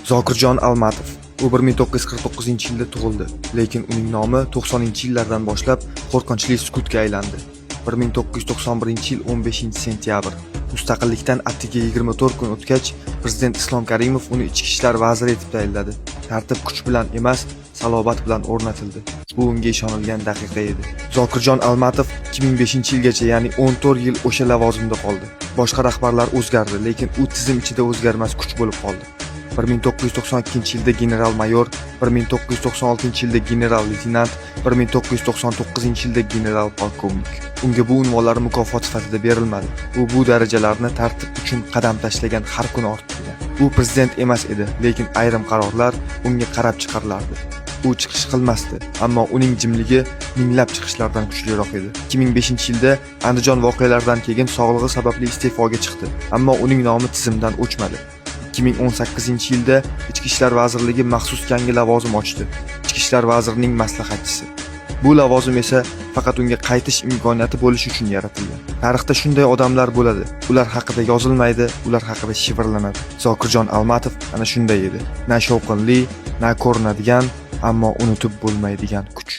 Zokirjon Almatov. U 1949-yilda tug'ildi, lekin uning nomi 90-yillardan boshlab qo'rqinchli sukutga aylandi. 1991-yil 15-sentyabr. Mustaqillikdan atigi 24 kun o'tgach, prezident Islom Karimov uni ichki ishlar vaziri etib tayinladi. Tartib kuch bilan emas, salobat bilan o'rnatildi. Bu unga ishonilgan daqiqa edi. Zokirjon Almatov 2005-yilgacha, ya'ni 14 yil o'sha lavozimda qoldi. Boshqa rahbarlar o'zgardi, lekin u tizim ichida o'zgarmas kuch bo'lib qoldi. 1992-yilda general-mayor, 1996-yilda general-leytenant, 1999-yilda general-polkovnik. Unga bu unvonlar mukofot sifatida berilmadi. U bu darajalarni tartib uchun qadam tashlagan har kuni orttirgan. U prezident emas edi, lekin ayrim qarorlar unga qarab chiqarilardi. U chiqish qilmasdi, ammo uning jimligi minglab chiqishlardan kuchliroq edi. 2005-yilda Andijon voqealaridan keyin sog'lig'i sababli iste'foga chiqdi, ammo uning nomi tizimdan o'chmadi. 2018-yilda Ichki ishlar vazirligi maxsus yangi lavozim ochdi. Ichki ishlar vazirining maslahatchisi. Bu lavozim esa faqat unga qaytish imkoniyati bo'lishi uchun yaratilgan. Tarixda shunday odamlar bo'ladi. Ular haqida yozilmaydi, ular haqida shivirlanadi. Zokirjon Almatov ana shunday edi. Na shovqinli, na ko'rinadigan, ammo unutib bo'lmaydigan kuch.